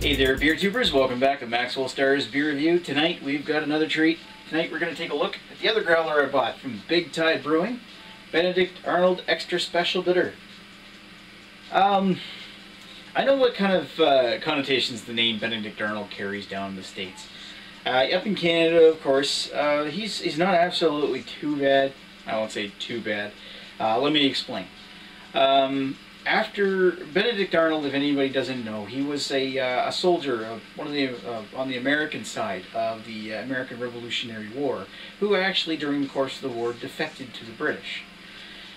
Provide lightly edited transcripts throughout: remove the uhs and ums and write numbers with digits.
Hey there, beer tubers. Welcome back to Maxwell Starr's Beer Review. Tonight we've got another treat. Tonight we're going to take a look at the other growler I bought from Big Tide Brewing, Benedict Arnold Extra Special Bitter. I know what kind of connotations the name Benedict Arnold carries down in the States. Up in Canada, of course, he's not absolutely too bad. I won't say too bad. Let me explain. After Benedict Arnold, if anybody doesn't know, he was a soldier of on the American side of the American Revolutionary War, who actually during the course of the war defected to the British.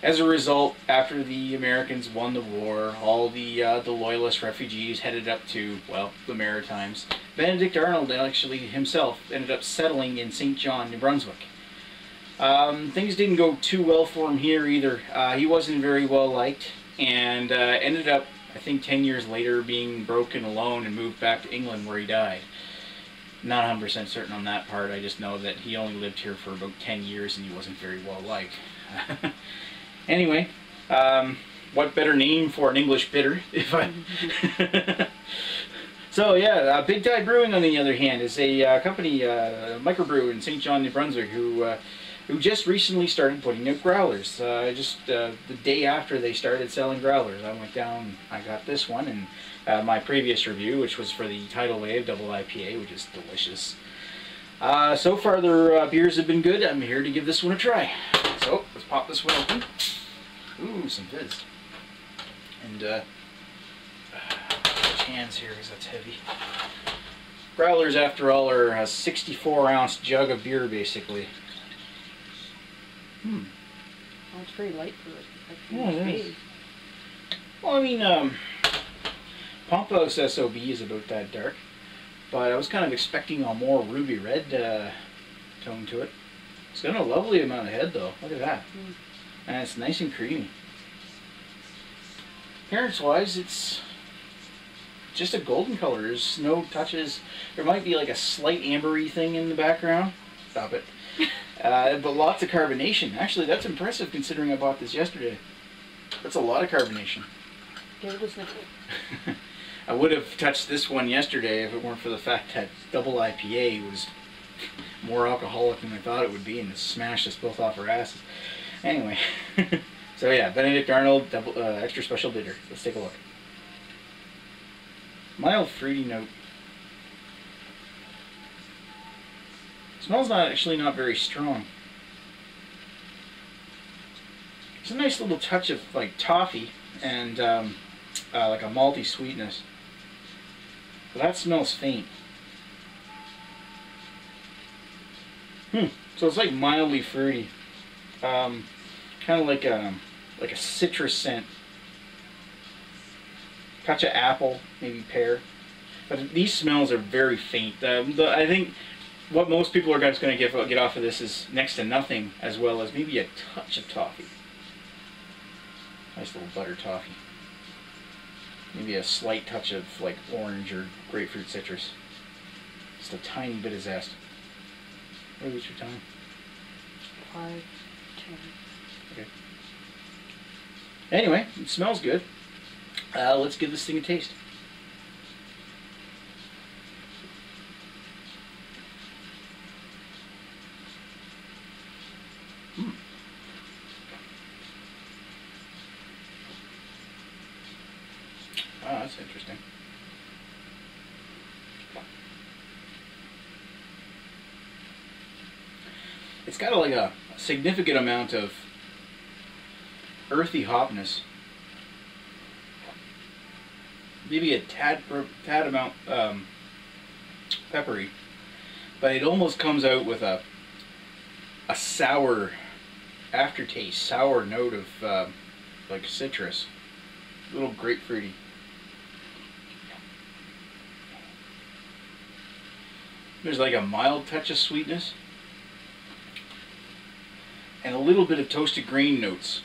As a result, after the Americans won the war, all the loyalist refugees headed up to, well, the Maritimes. Benedict Arnold actually himself ended up settling in St. John, New Brunswick. Things didn't go too well for him here either. He wasn't very well liked, and ended up, I think 10 years later, being broken alone and moved back to England where he died. Not 100% certain on that part. I just know that he only lived here for about 10 years and he wasn't very well liked. Anyway, what better name for an English bitter? So yeah, Big Tide Brewing, on the other hand, is a company, microbrew in St. John, New Brunswick, who just recently started putting out growlers. Just the day after they started selling growlers, I went down, I got this one, and my previous review, which was for the Tidal Wave Double IPA, which is delicious. So far their beers have been good. I'm here to give this one a try. So let's pop this one open. Ooh, some fizz. And switch hands here because that's heavy. Growlers, after all, are a 64-ounce jug of beer, basically. Well, it's pretty light for it. Yeah, it is. Well, I mean, Pump House SOB is about that dark, but I was kind of expecting a more ruby red tone to it. It's got a lovely amount of head, though. Look at that. And it's nice and creamy. Appearance-wise, it's just a golden color. There's no touches. There might be like a slight ambery thing in the background. Stop it. But lots of carbonation. Actually, that's impressive considering I bought this yesterday. That's a lot of carbonation. Give it a sniff. I would have touched this one yesterday if it weren't for the fact that Double IPA was more alcoholic than I thought it would be, and it smashed us both off our asses. Anyway, so yeah, Benedict Arnold Extra Special Bitter. Let's take a look. Mild fruity note. Smells actually not very strong. It's a nice little touch of like toffee and like a malty sweetness. But that smells faint. So it's like mildly fruity. Kind of like a citrus scent. Touch of apple, maybe pear. But these smells are very faint. I think what most people are just going to get off of this is next to nothing, as well as maybe a touch of toffee. Nice little butter toffee. Maybe a slight touch of like orange or grapefruit citrus. Just a tiny bit of zest. What was your time? 5, 10. Okay. Anyway, it smells good. Let's give this thing a taste. Wow, that's interesting. It's got like a significant amount of earthy hopness. Maybe a tad amount peppery, but it almost comes out with a sour aftertaste, sour note of like citrus, a little grapefruity. There's like a mild touch of sweetness and a little bit of toasted grain notes.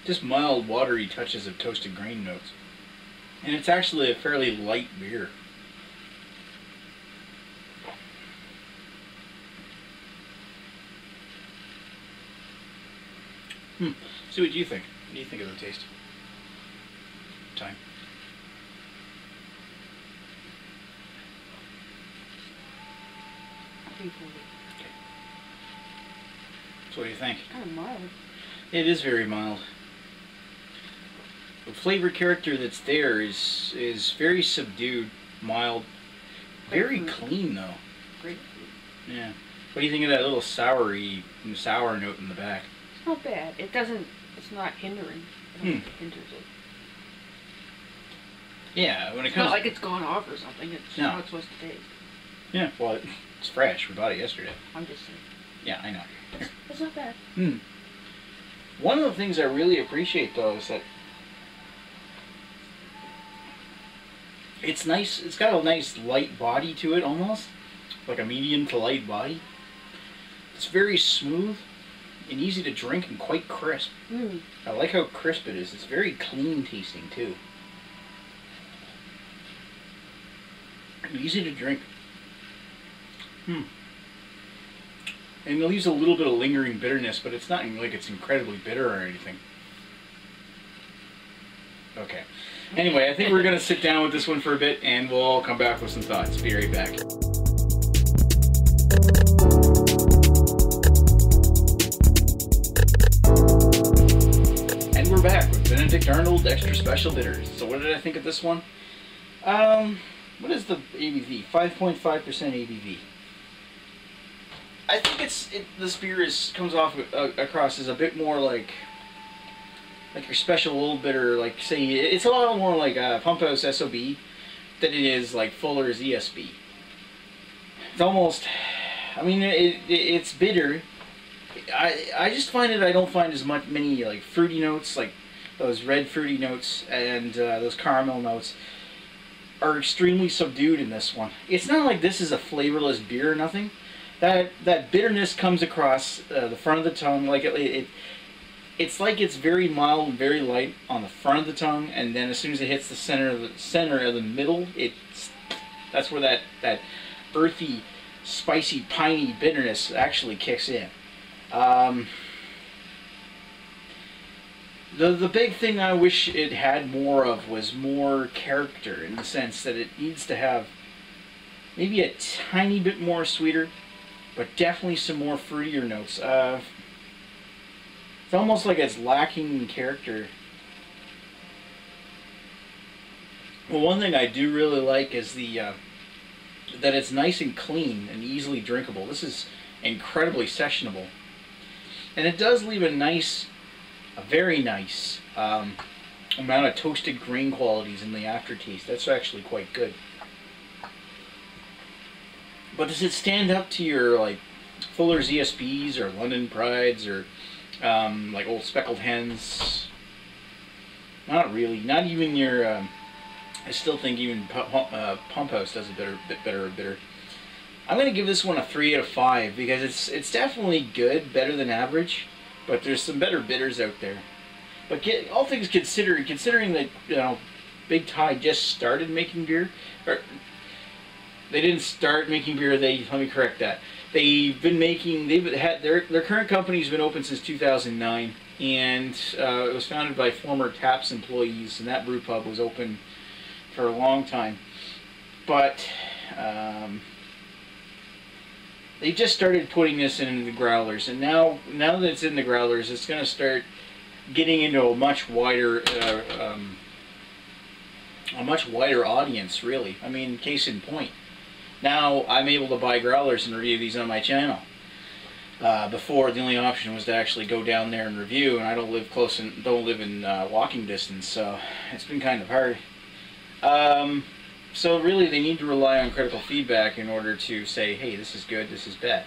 Just mild, watery touches of toasted grain notes. And it's actually a fairly light beer. See what you think. What do you think of the taste? Time. $3.40. Okay. So what do you think? Kind of mild. It is very mild. The flavor character that's there is very subdued, mild, very clean though. Grapefruit. Yeah. What do you think of that little sour note in the back? It's not bad. It doesn't. It's not hindering. It hinders it. Yeah, when it It's comes. not like it's gone off or something. It's No. how it's supposed to taste. Yeah, well, it's fresh. We bought it yesterday. I'm just saying. Yeah, I know. It's not bad. One of the things I really appreciate though is that it's nice. It's got a nice light body to it, almost like a medium to light body. It's very smooth and easy to drink and quite crisp. I like how crisp it is. It's very clean tasting too. Easy to drink. And it leaves a little bit of lingering bitterness, but it's not like it's incredibly bitter or anything. Okay. Anyway, I think we're going to sit down with this one for a bit and we'll come back with some thoughts. Be right back. And we're back with Benedict Arnold Extra Special Bitters. So what did I think of this one? What is the ABV? 5.5% ABV. I think this beer comes off across as a bit more like your special old bitter, like say it's a lot more like Pump House SOB than it is like Fuller's ESB. It's almost, I mean, it's bitter. I just find I don't find as many like fruity notes, like those red fruity notes and those caramel notes are extremely subdued in this one. It's not like this is a flavorless beer or nothing. That bitterness comes across the front of the tongue, like it's like it's very mild and very light on the front of the tongue, and then as soon as it hits the center of the middle, that's where that earthy, spicy, piney bitterness actually kicks in. The big thing I wish it had more of was more character, in the sense that it needs to have maybe a tiny bit more sweeter, but definitely some more fruitier notes. It's almost like it's lacking in character. Well, one thing I do really like is that it's nice and clean and easily drinkable. This is incredibly sessionable. And it does leave a very nice amount of toasted grain qualities in the aftertaste. That's actually quite good. But does it stand up to your like Fuller's ESBs or London Prides or like Old Speckled Hens? Not really. Not even your. I still think even Pump House does a bit better of bitter. I'm gonna give this one a 3 out of 5 because it's definitely good, better than average. But there's some better bitters out there. But all things considered, considering that Big Tie just started making beer, or they didn't start making beer. Let me correct that. They've had their current company's been open since 2009, and it was founded by former TAPS employees, and that brewpub was open for a long time. But they just started putting this into the growlers, and now that it's in the growlers, it's going to start getting into a much wider audience, really. I mean, case in point. Now I'm able to buy growlers and review these on my channel. Before, the only option was to actually go down there and review, and I don't live in walking distance, so it's been kind of hard. So really, they need to rely on critical feedback in order to say, hey, this is good, this is bad.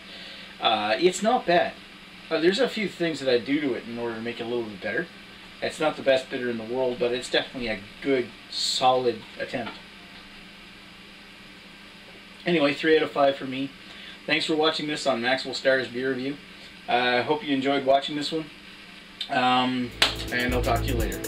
It's not bad. There's a few things that I do to it in order to make it a little bit better. It's not the best bitter in the world, but it's definitely a good, solid attempt. Anyway, 3 out of 5 for me. Thanks for watching this on Maxwell Starr's beer review. I hope you enjoyed watching this one. And I'll talk to you later.